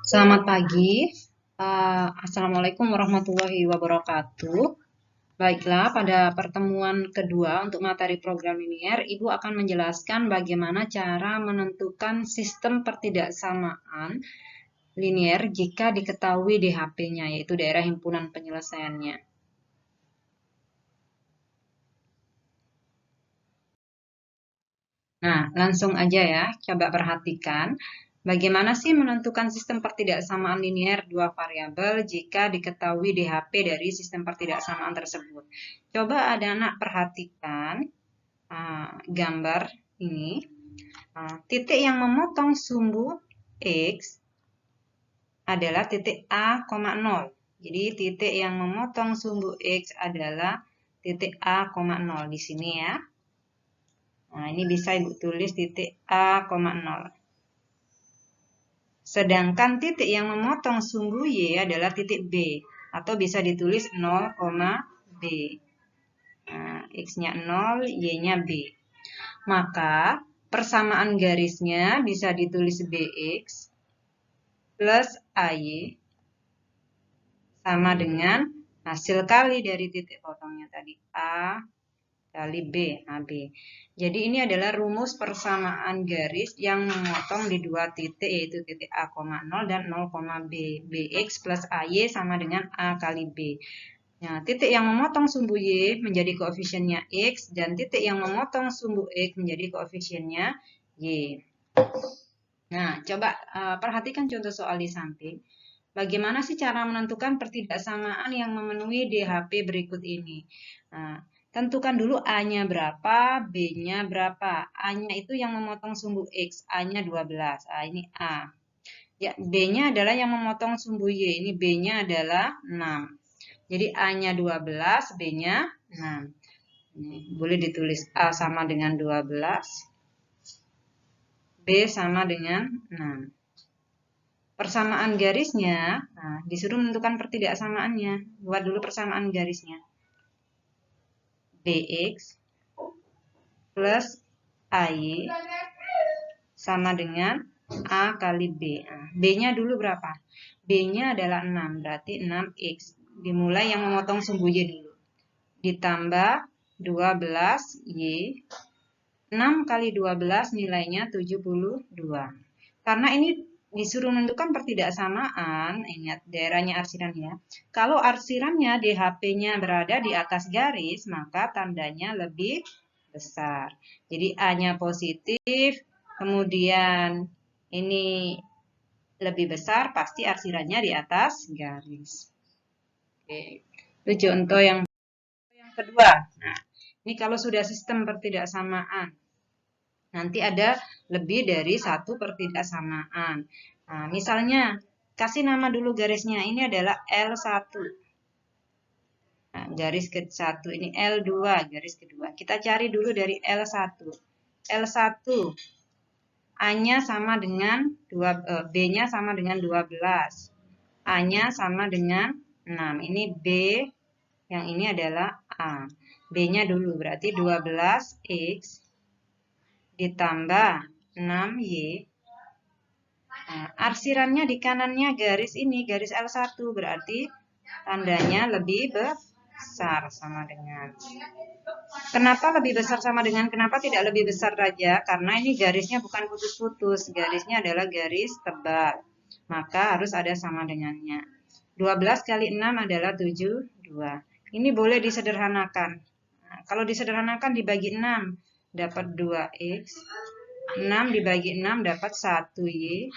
Selamat pagi. Assalamualaikum warahmatullahi wabarakatuh. Baiklah, pada pertemuan kedua untuk materi program linier, Ibu akan menjelaskan bagaimana cara menentukan sistem pertidaksamaan linier jika diketahui DHP-nya, yaitu daerah himpunan penyelesaiannya. Nah, langsung aja ya, coba perhatikan. Bagaimana sih menentukan sistem pertidaksamaan linier dua variabel jika diketahui DHP dari sistem pertidaksamaan tersebut? Coba ada anak perhatikan gambar ini. Titik yang memotong sumbu X adalah titik A, 0. Jadi titik yang memotong sumbu X adalah titik A, 0 di sini ya. Nah, ini bisa Ibu tulis titik A, 0. Sedangkan titik yang memotong sumbu Y adalah titik B, atau bisa ditulis 0, B. Nah, X-nya 0, Y-nya B. Maka persamaan garisnya bisa ditulis BX plus AY sama dengan hasil kali dari titik potongnya tadi A kali B, AB. Jadi ini adalah rumus persamaan garis yang memotong di dua titik, yaitu titik A, 0 dan 0, B. BX plus AY sama dengan A kali B. Nah, titik yang memotong sumbu Y menjadi koefisiennya X, dan titik yang memotong sumbu X menjadi koefisiennya Y. Nah, coba perhatikan contoh soal di samping. Bagaimana sih cara menentukan pertidaksamaan yang memenuhi DHP berikut ini? Nah, tentukan dulu A-nya berapa, B-nya berapa. A-nya itu yang memotong sumbu X, A-nya 12. Ini A. Ya, B-nya adalah yang memotong sumbu Y, ini B-nya adalah 6. Jadi A-nya 12, B-nya 6. Ini boleh ditulis A sama dengan 12, B sama dengan 6. Persamaan garisnya, nah, disuruh menentukan pertidaksamaannya. Buat dulu persamaan garisnya. BX plus AY sama dengan A kali B. Nah, B-nya dulu berapa? B-nya adalah 6, berarti 6X. Dimulai yang memotong sumbu Y dulu. Ditambah 12Y. 6 kali 12 nilainya 72. Karena ini disuruh menentukan pertidaksamaan, ingat daerahnya arsiran ya. Kalau arsirannya DHP-nya berada di atas garis, maka tandanya lebih besar. Jadi A-nya positif, kemudian ini lebih besar, pasti arsirannya di atas garis. Oke. Itu contoh yang kedua. Nah, ini kalau sudah sistem pertidaksamaan, nanti ada lebih dari satu pertidaksamaan. Nah, misalnya, kasih nama dulu garisnya. Ini adalah L1. Nah, garis ke-1. Ini L2, garis kedua. Kita cari dulu dari L1. L1, A-nya sama dengan B-nya sama dengan 12. A-nya sama dengan 6. Ini B, yang ini adalah A. B-nya dulu, berarti 12X ditambah 6Y. Nah, arsirannya di kanannya garis ini, garis L1, berarti tandanya lebih besar sama dengan. Kenapa lebih besar sama dengan? Kenapa tidak lebih besar saja? Karena ini garisnya bukan putus-putus, garisnya adalah garis tebal. Maka harus ada sama dengannya. 12 kali 6 adalah 72. Ini boleh disederhanakan. Nah, kalau disederhanakan dibagi 6, dapat 2X. 6 dibagi 6 dapat 1Y.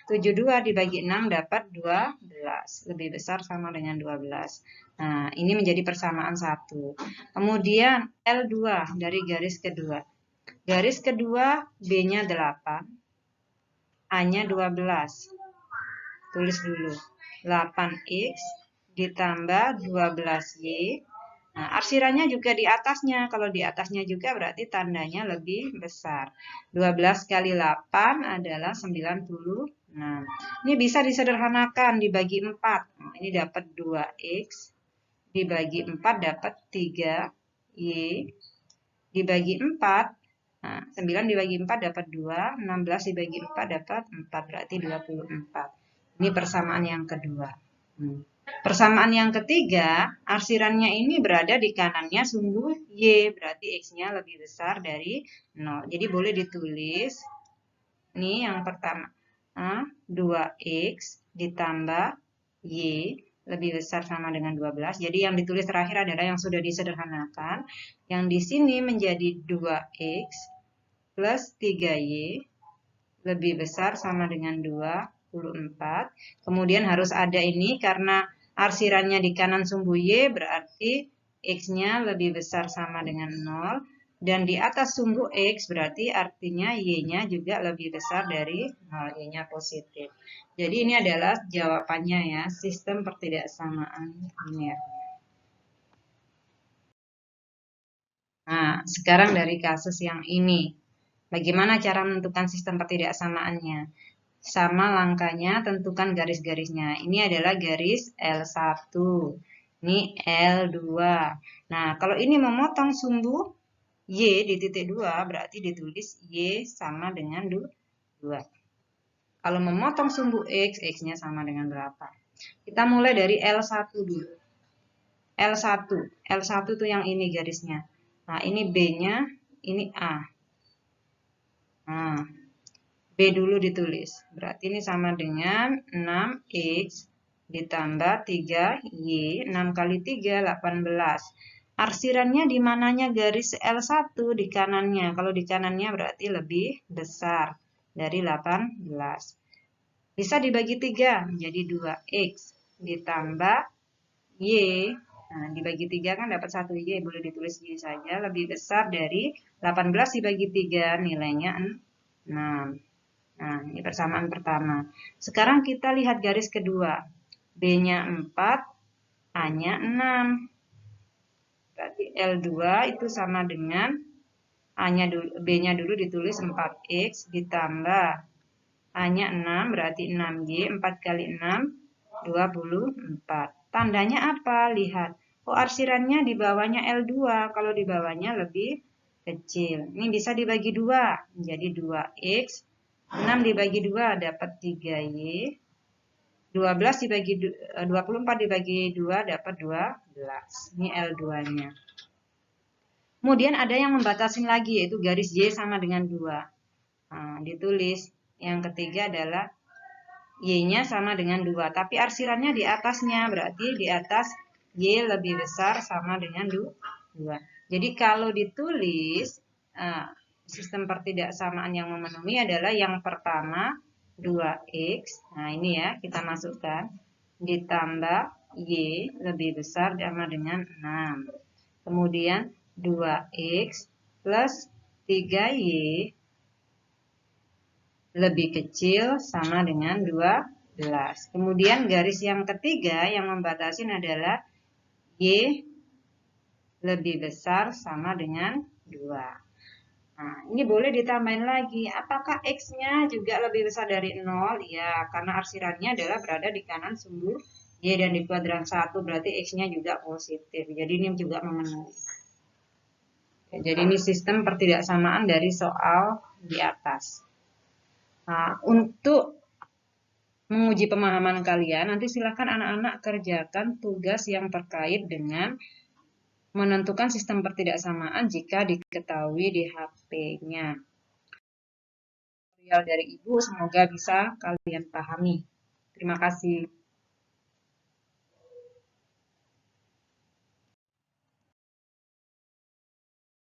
72 dibagi 6 dapat 12. Lebih besar sama dengan 12. Nah, ini menjadi persamaan 1. Kemudian L2 dari garis kedua. Garis kedua B-nya 8. A-nya 12. Tulis dulu. 8X ditambah 12Y. Nah, arsirannya juga di atasnya. Kalau di atasnya juga berarti tandanya lebih besar. 12 kali 8 adalah 96. Ini bisa disederhanakan dibagi 4. Nah, ini dapat 2X. Dibagi 4 dapat 3Y. Dibagi 4. Nah, 9 dibagi 4 dapat 2. 16 dibagi 4 dapat 4. Berarti 24. Ini persamaan yang kedua. Persamaan yang ketiga, arsirannya ini berada di kanannya sumbu Y, berarti X-nya lebih besar dari 0. Jadi boleh ditulis, ini yang pertama, 2X ditambah Y lebih besar sama dengan 12. Jadi yang ditulis terakhir adalah yang sudah disederhanakan. Yang di sini menjadi 2X plus 3Y lebih besar sama dengan 24. Kemudian harus ada ini karena arsirannya di kanan sumbu Y berarti X-nya lebih besar sama dengan 0. Dan di atas sumbu X berarti artinya Y-nya juga lebih besar dari 0. Y-nya positif. Jadi ini adalah jawabannya ya, sistem pertidaksamaan linear. Nah, sekarang dari kasus yang ini. Bagaimana cara menentukan sistem pertidaksamaannya? Sama langkahnya, tentukan garis-garisnya. Ini adalah garis L1. Ini L2. Nah, kalau ini memotong sumbu Y di titik 2, berarti ditulis Y sama dengan 2. Kalau memotong sumbu X, X-nya sama dengan berapa? Kita mulai dari L1 dulu. L1. L1 itu yang ini garisnya. Nah, ini B-nya, ini A. Nah, B dulu ditulis. Berarti ini sama dengan 6X ditambah 3Y. 6 kali 3, 18. Arsirannya di mananya garis L1? Di kanannya. Kalau di kanannya berarti lebih besar dari 18. Bisa dibagi 3, menjadi 2X ditambah Y. Nah, dibagi 3 kan dapat 1 Y, boleh ditulis Y saja. Lebih besar dari 18 dibagi 3, nilainya 6. Nah, ini persamaan pertama. Sekarang kita lihat garis kedua. B-nya 4, A-nya 6. Berarti L2 itu sama dengan B-nya dulu ditulis 4X ditambah A-nya 6, berarti 6Y. 4 kali 6, 24. Tandanya apa? Lihat. Oh, arsirannya di bawahnya L2. Kalau di bawahnya lebih kecil. Ini bisa dibagi 2. Menjadi 2X. 6 dibagi 2 dapat 3Y. 24 dibagi 2 dapat 12. Ini L2-nya. Kemudian ada yang membatasi lagi, yaitu garis Y sama dengan 2. Nah, ditulis. Yang ketiga adalah Y-nya sama dengan 2. Tapi arsirannya di atasnya, berarti di atas Y lebih besar sama dengan 2. Jadi kalau ditulis, sistem pertidaksamaan yang memenuhi adalah yang pertama 2X. Nah ini ya, kita masukkan. Ditambah Y lebih besar sama dengan 6. Kemudian 2X plus 3Y lebih kecil sama dengan 12. Kemudian garis yang ketiga yang membatasi adalah Y lebih besar sama dengan 2. Nah, ini boleh ditambahin lagi. Apakah X-nya juga lebih besar dari 0? Ya, karena arsirannya adalah berada di kanan sumbu Y dan di kuadran 1, berarti X-nya juga positif. Jadi ini juga memenuhi. Jadi ini sistem pertidaksamaan dari soal di atas. Nah, untuk menguji pemahaman kalian, nanti silakan anak-anak kerjakan tugas yang terkait dengan menentukan sistem pertidaksamaan jika diketahui di HP-nya. Tutorial dari Ibu semoga bisa kalian pahami. Terima kasih.